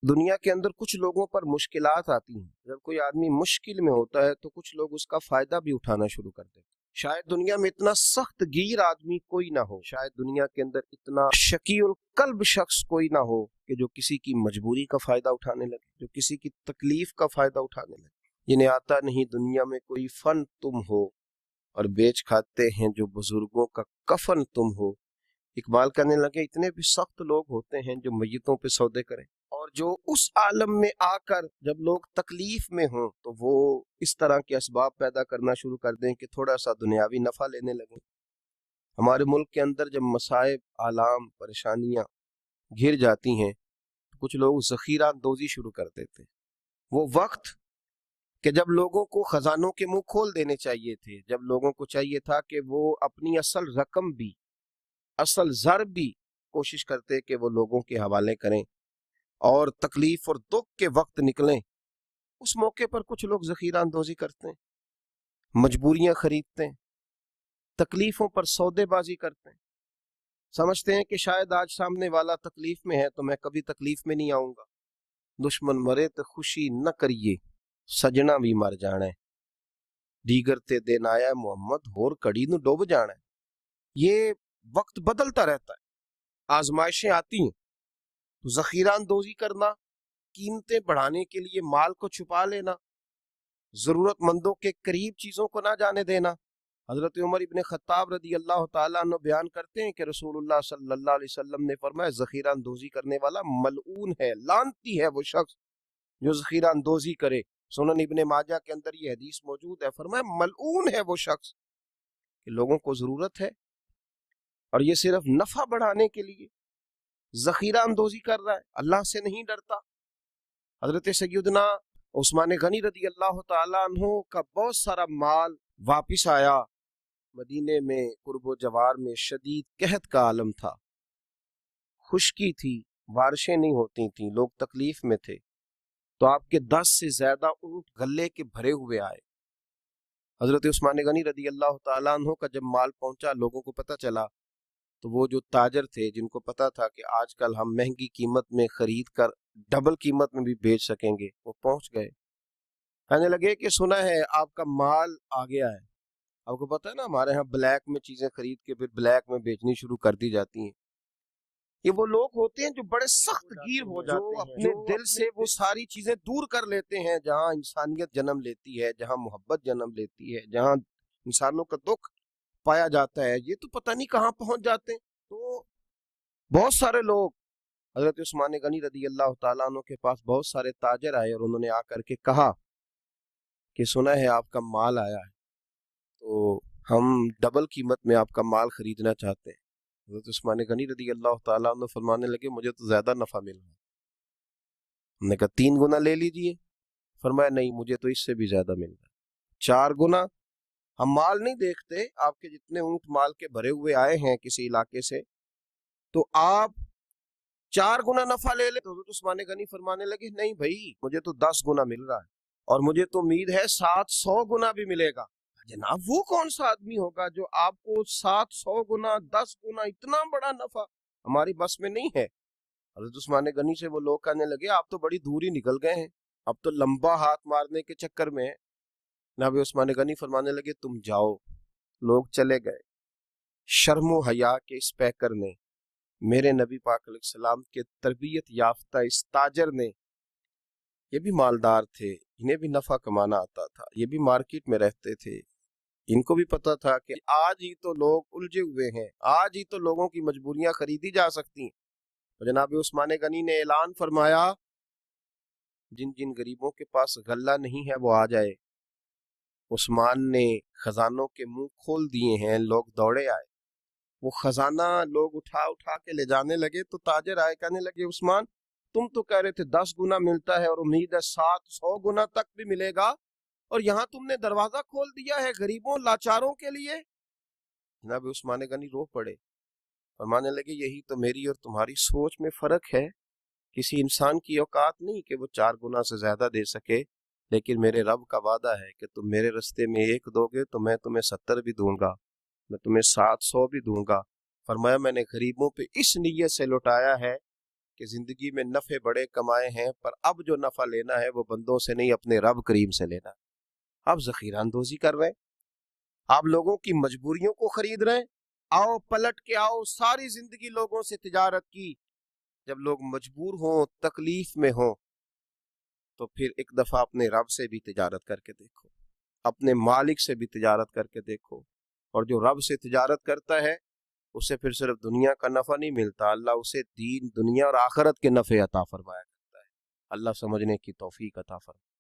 دنیا کے اندر کچھ لوگوں پر مشکلات آتی ہیں، جب کوئی آدمی مشکل میں ہوتا ہے تو کچھ لوگ اس کا فائدہ بھی اٹھانا شروع کر دیتے ہیں۔ شاید دنیا میں اتنا سخت گیر آدمی کوئی نہ ہو، شاید دنیا کے اندر اتنا شقی القلب شخص کوئی نہ ہو کہ جو کسی کی مجبوری کا فائدہ اٹھانے لگے، جو کسی کی تکلیف کا فائدہ اٹھانے لگے۔ جنہیں آتا نہیں دنیا میں کوئی فن تم ہو، اور بیچ کھاتے ہیں جو بزرگوں کا کفن تم ہو۔ اقبال کہنے لگے اتنے بھی سخت لوگ ہوتے ہیں جو میتوں پہ سودے کریں، اور جو اس عالم میں آ کر جب لوگ تکلیف میں ہوں تو وہ اس طرح کے اسباب پیدا کرنا شروع کر دیں کہ تھوڑا سا دنیاوی نفع لینے لگیں۔ ہمارے ملک کے اندر جب مصائب، آلام، پریشانیاں گھر جاتی ہیں تو کچھ لوگ ذخیرہ اندوزی شروع کر دیتے ہیں۔ وہ وقت کہ جب لوگوں کو خزانوں کے منہ کھول دینے چاہیے تھے، جب لوگوں کو چاہیے تھا کہ وہ اپنی اصل رقم بھی، اصل زر بھی کوشش کرتے کہ وہ لوگوں کے حوالے کریں اور تکلیف اور دکھ کے وقت نکلیں، اس موقع پر کچھ لوگ ذخیرہ اندوزی کرتے ہیں، مجبوریاں خریدتے ہیں، تکلیفوں پر سودے بازی کرتے ہیں، سمجھتے ہیں کہ شاید آج سامنے والا تکلیف میں ہے تو میں کبھی تکلیف میں نہیں آؤں گا۔ دشمن مرے تو خوشی نہ کریے، سجنا بھی مر جانا ہے، دیگر تے دن آیا محمد ہور کڑی نو ڈوب جانا ہے۔ یہ وقت بدلتا رہتا ہے، آزمائشیں آتی ہیں تو ذخیرہ اندوزی کرنا، قیمتیں بڑھانے کے لیے مال کو چھپا لینا، ضرورت مندوں کے قریب چیزوں کو نہ جانے دینا۔ حضرت عمر ابن خطاب رضی اللہ تعالیٰ عنہ بیان کرتے ہیں کہ رسول اللہ صلی اللہ علیہ وسلم نے فرمایا ذخیرہ اندوزی کرنے والا ملعون ہے، لعنتی ہے وہ شخص جو ذخیرہ اندوزی کرے۔ سنن ابن ماجہ کے اندر یہ حدیث موجود ہے، فرمایا ملعون ہے وہ شخص کہ لوگوں کو ضرورت ہے اور یہ صرف نفع بڑھانے کے لیے ذخیرہ اندوزی کر رہا ہے، اللہ سے نہیں ڈرتا۔ حضرت سیدنا عثمان غنی رضی اللہ تعالیٰ عنہ کا بہت سارا مال واپس آیا، مدینے میں قرب و جوار میں شدید قحط کا عالم تھا، خشکی تھی، بارشیں نہیں ہوتی تھیں، لوگ تکلیف میں تھے، تو آپ کے 10 سے زیادہ اونٹ غلے کے بھرے ہوئے آئے۔ حضرت عثمان غنی رضی اللہ تعالیٰ عنہ کا جب مال پہنچا، لوگوں کو پتہ چلا، تو وہ جو تاجر تھے جن کو پتا تھا کہ آج کل ہم مہنگی قیمت میں خرید کر ڈبل قیمت میں بھی بیچ سکیں گے، وہ پہنچ گئے، کہنے لگے کہ سنا ہے آپ کا مال آ گیا ہے۔ آپ کو پتا ہے نا ہمارے ہاں بلیک میں چیزیں خرید کے پھر بلیک میں بیچنی شروع کر دی جاتی ہیں۔ یہ وہ لوگ ہوتے ہیں جو بڑے سخت گیر ہو جاتے ہیں، اپنے دل سے وہ ساری چیزیں دور کر لیتے ہیں جہاں انسانیت جنم لیتی ہے، جہاں محبت جنم لیتی ہے، جہاں انسانوں کا دکھ پایا جاتا ہے، یہ تو پتہ نہیں کہاں پہنچ جاتے ہیں۔ تو بہت سارے لوگ حضرت عثمان غنی رضی اللہ تعالیٰ عنہ کے پاس بہت سارے تاجر آئے اور انہوں نے آ کر کے کہا کہ سنا ہے آپ کا مال آیا ہے، تو ہم ڈبل قیمت میں آپ کا مال خریدنا چاہتے ہیں۔ حضرت عثمان غنی رضی اللہ تعالیٰ عنہ فرمانے لگے مجھے تو زیادہ نفع مل رہا ہے۔ ہم نے کہا 3 گنا لے لیجئے، فرمایا نہیں مجھے تو اس سے بھی زیادہ مل رہا ہے، 4 گنا۔ ہم مال نہیں دیکھتے، آپ کے جتنے اونٹ مال کے بھرے ہوئے آئے ہیں کسی علاقے سے، تو آپ 4 گنا نفع لے لیں۔ تو حضرت عثمان غنی فرمانے لگے نہیں بھائی مجھے تو 10 گنا مل رہا ہے، اور مجھے تو امید ہے 700 گنا بھی ملے گا۔ جناب وہ کون سا آدمی ہوگا جو آپ کو 700 گنا 10 گنا اتنا بڑا نفع، ہماری بس میں نہیں ہے۔ حضرت عثمان غنی سے وہ لوگ کہنے لگے آپ تو بڑی دور ہی نکل گئے ہیں، اب تو لمبا ہاتھ مارنے کے چکر میں ہیں۔ جناب عثمان غنی فرمانے لگے تم جاؤ۔ لوگ چلے گئے۔ شرم و حیا کے اس پیکر نے، میرے نبی پاک علیہ السلام کے تربیت یافتہ اس تاجر نے، یہ بھی مالدار تھے، انہیں بھی نفع کمانا آتا تھا، یہ بھی مارکیٹ میں رہتے تھے، ان کو بھی پتا تھا کہ آج ہی تو لوگ الجھے ہوئے ہیں، آج ہی تو لوگوں کی مجبوریاں خریدی جا سکتی ہیں۔ اور جناب عثمان غنی نے اعلان فرمایا جن جن غریبوں کے پاس غلہ نہیں ہے وہ آ جائے۔ عثمان نے خزانوں کے منہ کھول دیے ہیں، لوگ دوڑے آئے، وہ خزانہ لوگ اٹھا اٹھا کے لے جانے لگے، تو تاجر آئے کہنے لگے عثمان تم تو کہہ رہے تھے 10 گنا ملتا ہے اور امید ہے 700 گنا تک بھی ملے گا، اور یہاں تم نے دروازہ کھول دیا ہے غریبوں لاچاروں کے لیے۔ جناب عثمان غنی رو پڑے، فرمانے لگے یہی تو میری اور تمہاری سوچ میں فرق ہے، کسی انسان کی اوقات نہیں کہ وہ 4 گنا سے زیادہ دے سکے، لیکن میرے رب کا وعدہ ہے کہ تم میرے رستے میں 1 دو گے تو میں تمہیں 70 بھی دوں گا، میں تمہیں 700 بھی دوں گا۔ فرمایا میں نے غریبوں پہ اس نیت سے لوٹایا ہے کہ زندگی میں نفع بڑے کمائے ہیں، پر اب جو نفع لینا ہے وہ بندوں سے نہیں، اپنے رب کریم سے لینا ہے۔ آپ ذخیرہ اندوزی کر رہے ہیں، آپ لوگوں کی مجبوریوں کو خرید رہے ہیں۔ آؤ پلٹ کے آؤ، ساری زندگی لوگوں سے تجارت کی، جب لوگ مجبور ہوں، تکلیف میں ہوں، تو پھر ایک دفعہ اپنے رب سے بھی تجارت کر کے دیکھو، اپنے مالک سے بھی تجارت کر کے دیکھو۔ اور جو رب سے تجارت کرتا ہے اسے پھر صرف دنیا کا نفع نہیں ملتا، اللہ اسے دین، دنیا اور آخرت کے نفع عطا فرمایا کرتا ہے۔ اللہ سمجھنے کی توفیق عطا فرمائے۔